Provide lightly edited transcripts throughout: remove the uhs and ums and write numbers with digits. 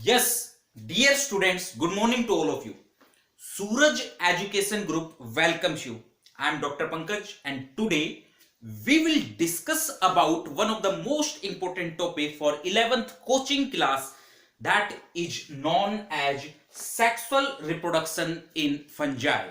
Yes, dear students, good morning to all of you. Suraj Education Group welcomes you. I am Dr. Pankaj and today we will discuss about one of the most important topic for 11th coaching class, that is known as sexual reproduction in fungi.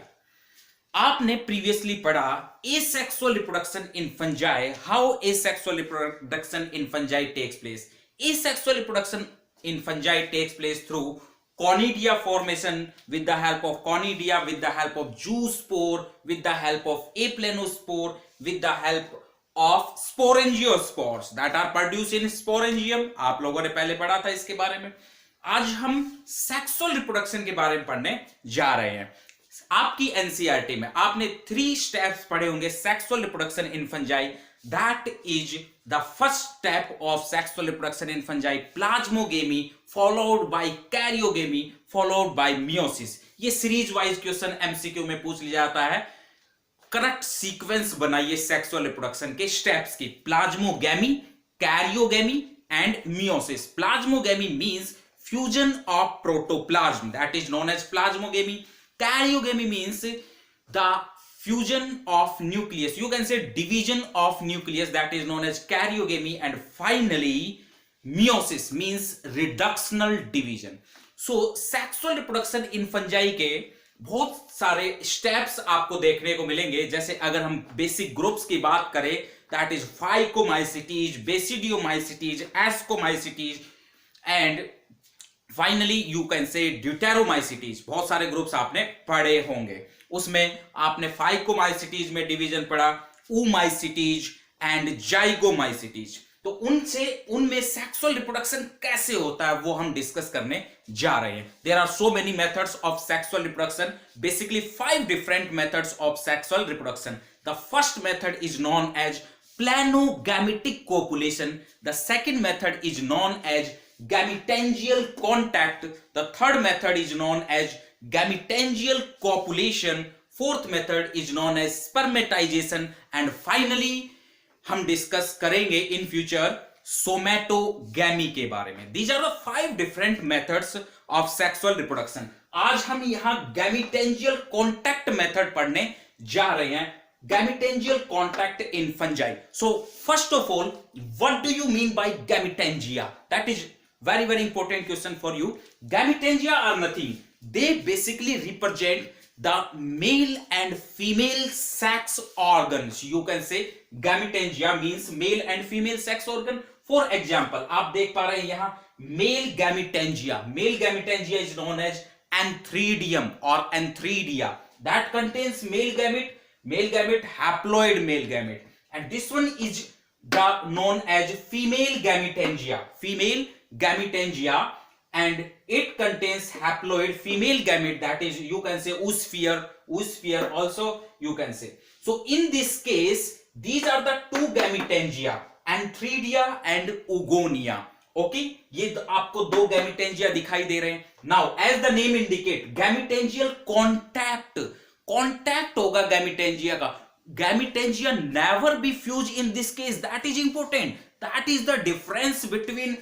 आपने previously पढ़ा asexual reproduction in fungi, how asexual reproduction in fungi takes place. Asexual reproduction in fungi takes place through conidia formation, with the help of conidia, with the help of zoospore, with the help of aplanospore, with the help of sporangiospores that are produced in sporangium. आप लोगों ने पहले पढ़ा था इसके बारे में. आज हम सेक्सुअल रिप्रोडक्शन के बारे में पढ़ने जा रहे हैं. आपकी एनसीईआरटी में आपने 3 स्टेप्स पढ़े होंगे sexual reproduction in fungi. That is the first step of sexual reproduction in fungi, plasmogamy followed by karyogamy followed by meiosis. ये सीरीज वाइज क्वेश्चन एमसीक्यू में पूछ लिया जाता है. करेक्ट सीक्वेंस बनाइए सेक्सुअल रिप्रोडक्शन के स्टेप्स की. Plasmogamy, karyogamy and meiosis. Plasmogamy means fusion of protoplasm, that is known as plasmogamy. Karyogamy means the fusion of nucleus, you can say division of nucleus, that is known as karyogamy. And finally meiosis means reductional division. So sexual reproduction in fungi के बहुत सारे steps आपको देखने को मिलेंगे. जैसे अगर हम बेसिक ग्रुप्स की बात करें, that is Phycomycetes, Basidiomycetes, Ascomycetes and finally you can say deuteromycetes. बहुत सारे ग्रुप्स आपने पढ़े होंगे. उसमें आपने फाइकोमाइसिटीज में डिवीजन पढ़ा, ऊमाइसिटीज एंड जाइगोमाइसिटीज. तो उनमें सेक्सुअल रिप्रोडक्शन कैसे होता है वो हम डिस्कस करने जा रहे हैं. There are so many methods of sexual reproduction, basically 5 different methods of sexual reproduction. The first method is known as planogametic copulation. The second method is known as Gametangial contact. The third method is known as gametangial copulation. Fourth method is known as spermatization. And finally हम discuss करेंगे in future somatogamy के बारे में. These are the 5 different methods of sexual reproduction. आज हम यहाँ gametangial contact method पढ़ने जा रहे हैं. Gametangial contact in fungi. So first of all, what do you mean by gametangia? That is very important question for you. Gametangia are nothing. They basically represent the male and female sex organs. You can say gametangia means male and female sex organ. For example, आप देख पा रहे हैं यहाँ male gametangia. Male gametangia is known as antheridium or antheridia. That contains male gamete, haploid male gamete. And this one is known as female gametangia, and it contains haploid female gamete, that is you can say oosphere also you can say. So in this case these are the 2 gametangia, antheridia and oogonia. Okay, ये आपको 2 gametangia दिखाई दे रहे हैं. Now as the name indicate, gametangial contact होगा gametangia का. Gametangia never be fused in this case. That is important. That is the difference between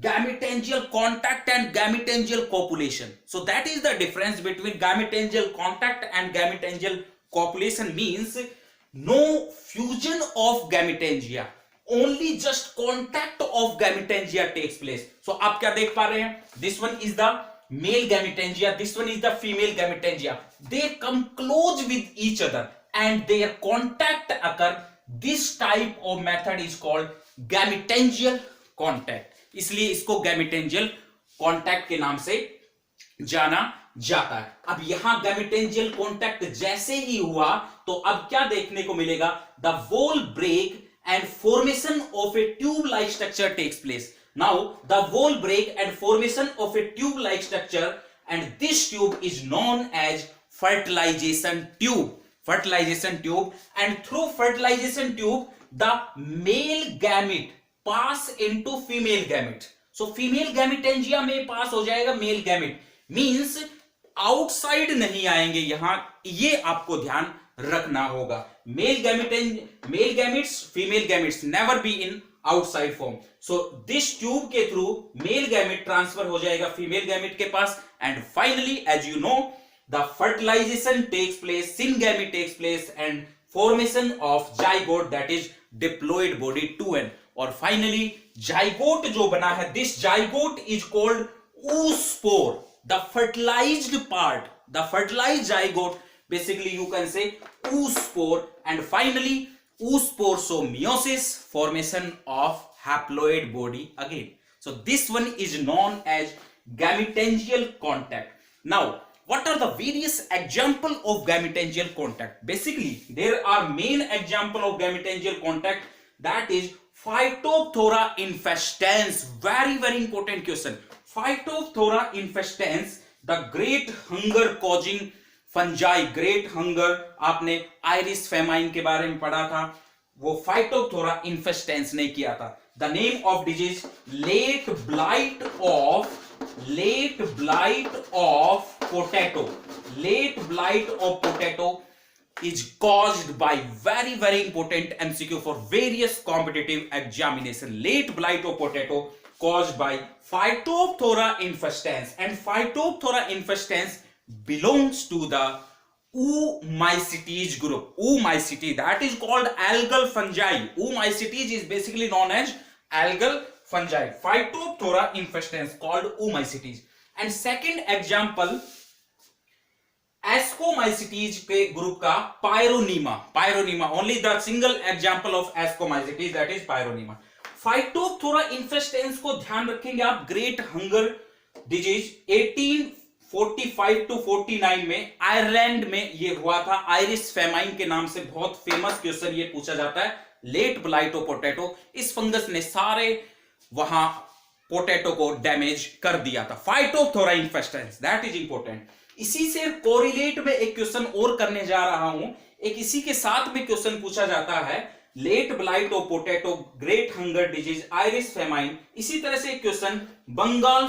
gametangial contact and gametangial copulation. So that is the difference between gametangial contact and gametangial copulation. Means no fusion of gametangia, only just contact of gametangia takes place. So आप क्या देख पा रहे हैं? This one is the male gametangia, this one is the female gametangia. They come close with each other and their contact occur. This type of method is called gametangial contact. इसलिए इसको gametangial contact के नाम से जाना जाता है. अब यहां gametangial contact जैसे ही हुआ तो अब क्या देखने को मिलेगा? The wall break and formation of a tube-like structure takes place. Now the wall break and formation of a tube-like structure, and this tube is known as fertilization tube. And through fertilization tube the male gamete pass into female gamete. So female gametangia में पास हो जाएगा male gamete. Means outside नहीं आएंगे यहां, ये आपको ध्यान रखना होगा. Male gametes, female gametes never be in outside form. So this tube के थ्रू मेल गैमेट ट्रांसफर हो जाएगा फीमेल गैमेट के पास, and finally as you know the fertilization takes place, syngamy takes place and formation of zygote that is diploid body 2n. और finally zygote जो बना है, this zygote is called oospore. The fertilized part, the fertilized zygote, basically you can say oospore, and finally oospore show meiosis, formation of haploid body again. So this one is known as gametangial contact. Now what are the various example of gametangial contact? Basically there are main example of gametangial contact, that is Phytophthora infestans. Very important question. Phytophthora infestans, the great hunger causing fungi. Great hunger आपने iris famine के बारे में पढ़ा था, वो Phytophthora infestans ने किया था. The name of disease late blight of potato. Late blight of potato is caused by very important MCQ for various competitive examination. Late blight of potato caused by Phytophthora infestans, and Phytophthora infestans belongs to the Oomycetes group. Oomycetes, that is called algal fungi. Oomycetes is basically known as algal fungi. Phytophthora infestans called Oomycetes. And second example Ascomycetes के group का Pyronema. Only the single example of Ascomycetes, that is Pyronema. Phytophthora infestans को ध्यान रखेंगे आप. Great hunger disease 1845 to 49 में Ireland में ये हुआ था. आयरिस फेमाइन के नाम से बहुत फेमस क्वेश्चन ये पूछा जाता है. लेट ब्लाइट ऑफ पोटैटो, इस फंगस ने सारे वहां पोटैटो को डैमेज कर दिया था. Phytophthora infestans, that is important. इसी से कोरिलेट में एक क्वेश्चन और करने जा रहा हूं. एक इसी के साथ में क्वेश्चन पूछा जाता है, late blight of potato, great hunger disease, Irish famine. इसी तरह से एक क्वेश्चन बंगाल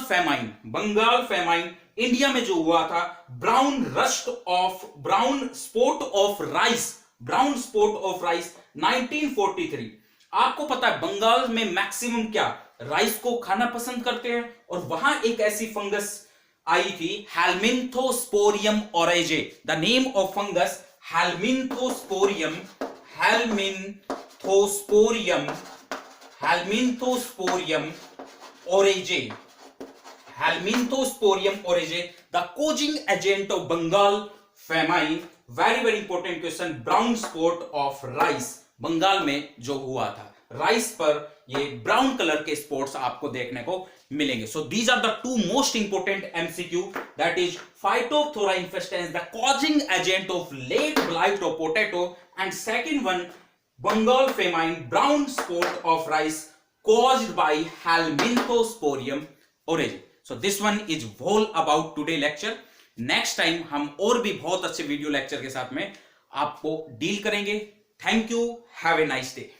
फेमाइन इंडिया में जो हुआ था, ब्राउन स्पॉट ऑफ राइस 1943. आपको पता है बंगाल में मैक्सिमम क्या राइस को खाना पसंद करते हैं, और वहां एक ऐसी फंगस आई थी helminthosporium oryzae. The name of fungus helminthosporium oryzae. The causing agent of Bengal famine. Very important question. Brown spot of rice. Bengal में जो हुआ था, राइस पर ये ब्राउन कलर के स्पॉट्स आपको देखने को मिलेंगे. So these are the two most important MCQ, that is Phytophthora infestans, the causing agent of late blight of potato, and second one Bengal famine, brown spot of rice caused by Helminthosporium oryzae. So this one is all about today lecture. Next time हम और भी बहुत अच्छे video lecture के साथ में आपको deal करेंगे. Thank you, have a nice day.